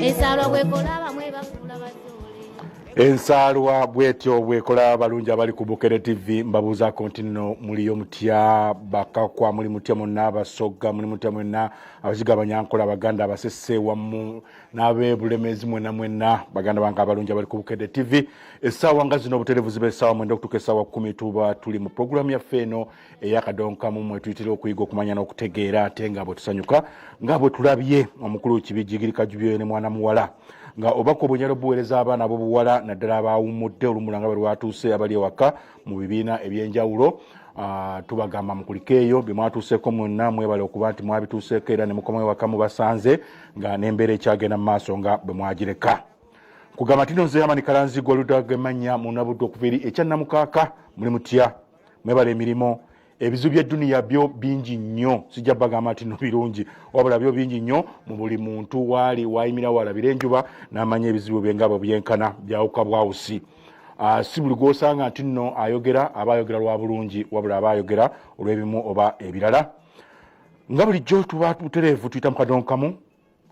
ensaalwa bwekola bamwe bafuula bazoole ensaalwa bwetyo bwekola balungi abali ku Bukere TV mbabuuzaako nti nno muliyo mutya bakakwa muli mutya monna abasogga muli mutya mwenna abaziga abanyankola abaganda abasese wamu n'abeebulемezi mwenna mwenna baganda bange abalungi abali ku Bukere TV essaawa nga zino obutereevu ziba essaawa mwenda okutuuka essaawa 10 tuba tuli mu puroguramu yaffe eno eyakadonkamu mwe tuyitira okuyiga okumanya n'okutegeera ate nga bwe tusanyuka nga bwe tulabye omukulu w'ekibijjigiri Kajubyo ne mwana muwala nga obako obunyalo buweereza abaana ab'obuwala naddala abaawummudde olumula nga bwe lwatuuse abali ewaka mu bibiina eby'enjawulo tubagamba mukulika eyo bye mwatuuseeko mwonna mwebale okuba nti mwabituuseeko era ne mukoma ewaka mubasanze nga n'embeera ekyagenda mu maaso nga bwe mwagireka kugamba tino nze Amani Kalanzigo oluddagemanya munabudde okuva eri ekyannamukaaka muli mutya mwebale emirimu ebizu by'edduniya byo bingi nnyo sijja bagamba nti no birungi wabula byo bingi nnyo mu buli muntu waali wayimira walabira enjuba n'amanya ebizibu bye nga bwe byenkana byawuka bwawusi si buli gw'osanga nti nno ayogera aba ayogera lwa bulungi wabula aba ayogera olw'ebimu oba ebirala nga bulijjo tuba butereevu tuyita mu kadonkamu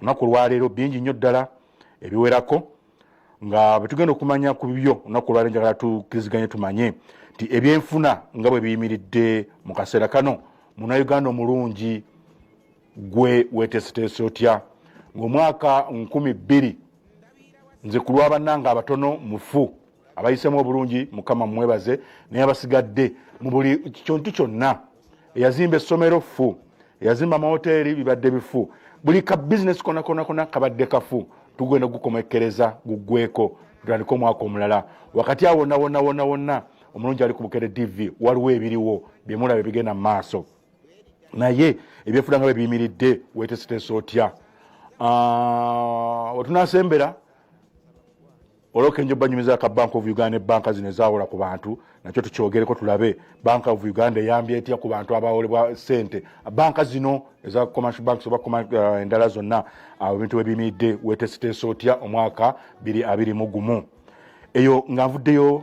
lunaku olwaleero bingi nnyo ddala ebiwerako nga bwe tugenda okumanya ku bibyo lunaku olwaleero njagala tukkiriziganye tumanye nti ebyenfuna nga bwe biyimiridde mu kaseera kano munnayuganda omulungi gwe weeteeseteese otya ng'omwaka 2000 nze ku lwa bannanga abatono mufu abayisemu obulungi mukama mwebaze naye abasigadde mu buli kyontu kyonna eyazimba essomero fu eyazimba amahoteri bibadde bifu buli ka bizinesi kona kabadde kafu tugenda gukomekkereza guggweko tutandika omwaka omulala wakati awo wonna omulungi ali ku Bukere TV waliwo ebiriwo byemulaba bigenda mu maaso naye ebyefuna nga bwe biyimiridde weeteeseteese otya wetunasembera olwokenje banyumiza aka Bank of Uganda banka zino ezawola ku bantu nakyo tukyogereko tulabe Bank of Uganda eyambye etya ku bantu abawolebwa sente banka zino eza commercial banks oba endala zonna ebintu ebiyimiridde weeteeseteese otya omwaka 2021 eyo nga nvuddeyo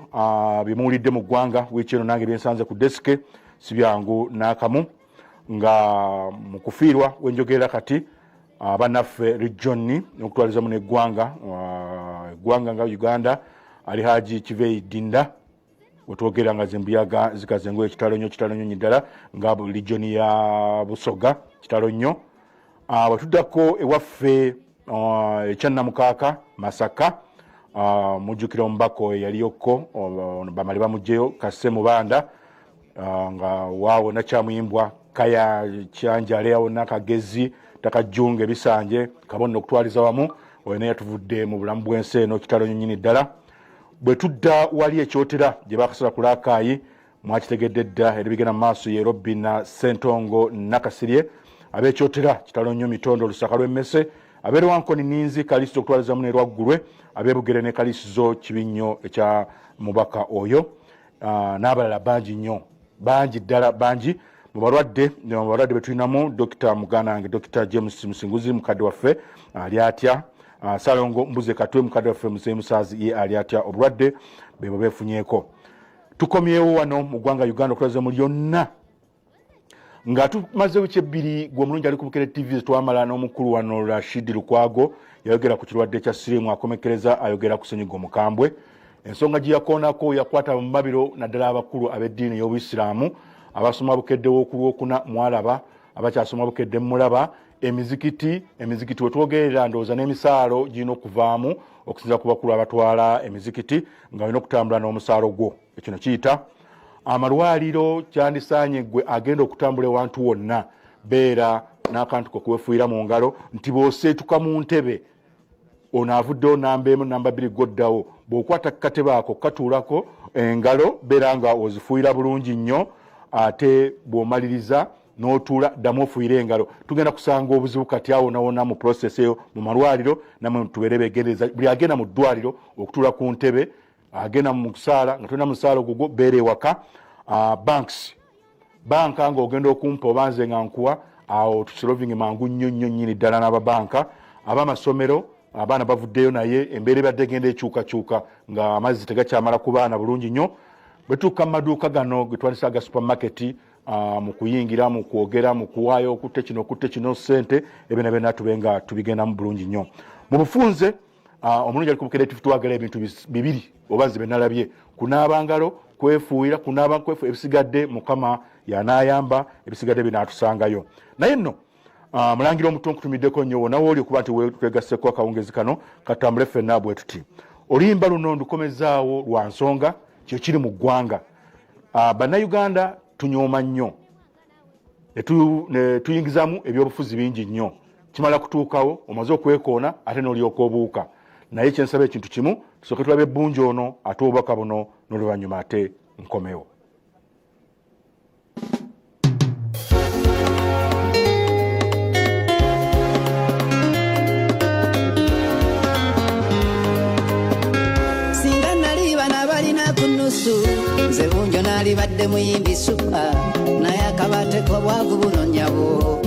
bimuwulidde mu ggwanga wiiki eno nange byensanze ku desike si byangu n'akamu nga mu kufiirwa wenjogerera kati bannaffe region n'okutwalizamu n'eggwanga eggwanga nga Uganda ali Haji Kivei Dinda wetwogerera nga zembuyaga zikaze engoye kitalo nnyo ddala nga region ya Busoga kitalo nnyo bwetuddako ewaffe ekyannamukaaka Masaka mujjukira omubaka yaliyoko bamali bamugjeyo Kasse Mubanda nga waawo nakyamuyimbwa Kaya Kyanjale awo nakagezi takajjunga ebisanje kabonna okutwaliza wamu oyo naye yatuvudde mu bulamu bw'ensi eno kitalo nnyini ddala bwe tudda wali ekyotera gye bakasala ku Laakaayi mwakitegedde dda eribigenda mu maaso ye Robina Ssentongo Nakasirye ab'ekyotera kitalo nnyo Mitondo Lusaka lw'Emmese abeerwankoni Ninzi Kalisto okutwalizamu ne Lwaggulwe abeebugere ne Kalisizo Kibinnyo ekya mubaka oyo n'abalala bangi nnyo bangi ddala bangi mu balwadde betulinamu Dr. Muganange Dr. James Musinguzi mukadde waffe ali atya Salongo Mbuze Katwe mukadde waffe Museyi Musaazi ye ali atya obulwadde bebo beefunyeeko tukomyewo wano mu ggwanga Uganda okulaza mu lyonna nga tumaze wiki ebbiri gwe omulungi ali ku Bukere TV twamala n'omukulu wano Rashid Lukwago yayogera ku kirwadde kya siriimu akomekkereza ayogera ku ssenyiga omukambwe ensonga gye yakoonako yakwata mu mabiro naddala abakulu ab'eddiini y'Obuyisiraamu abasoma bukedde w'okulwokuna mwalaba abakyasoma bukedde mulaba emizikiti wetwogerera ndowooza n'emisaalo girina okuvaamu okusinza ku bakulu abatwala emizikiti nga olina okutambula n'omusaalo gwo ekino kiyita amalwaliro kyandisaanye gwe agenda okutambula ewantu wonna beera n'akantu kokuwefuuyira mu ngalo nti bw'oseetuka mu ntebe ono avuddewo namba emu namba bbiri goddawo bw'okwata katebe ako katuulako engalo beera nga ozifuuyira bulungi nnyo ate bw'omaliriza n'otuula ddamu ofuuyire engalo tugenda kusanga obuzibu kati awo wonna mu process eyo mu malwaliro namwe tubeere beegendereza buli agenda mu ddwaliro okutuula ku ntebe agenda mu kusaala nga tolina musaala ogwo beera ewaka banka ng'ogenda okumpa obanze nga nkuwa awo tukirovingi mangu nnyo nnyini ddala n'ababanka ab'amasomero abaana bavuddeyo naye embeera ebadde egenda ekyukakyuka nga amazzi tegakyamala ku baana bulungi nnyo bwe tuuka mu maduuka gano ge twandisa aga supermarket mu kuyingira mu kwogera mu kuwaayo okutte kino ssente ebyo byonna tube nga tubigendamu bulungi nnyo mu bufunze omulungi ali ku creative twagala ebintu bibiri oba nze benalabye kunaaba ngalo kwefuuyira kunaaba kwefu ebisigadde mukama yanayamba ebisigadde binatusangayo naye nno mulangira omuto nkutumiddeko nnyo wona wooli okuba nti twegasseko akawungezi kano katambule ffenna bwe tuti oluyimba luno ndukomezaawo lwa nsonga kyo kiri mu ggwanga bannayuganda tunyooma nnyo ne tuyingizamu ebyobufuzi bingi nnyo kimala kutuukawo omaze okwekoona ate n'olyoka obuuka naye kyensaba ekintu kimu tusooke tulabe ebbungi ono ate obubaka buno n'oluvannyuma ate nkomewo. Singa nali bana balina ku nnusu nze bunjo nali badde muyimbi ssuka naye akabaateko bwagu buno nnyabo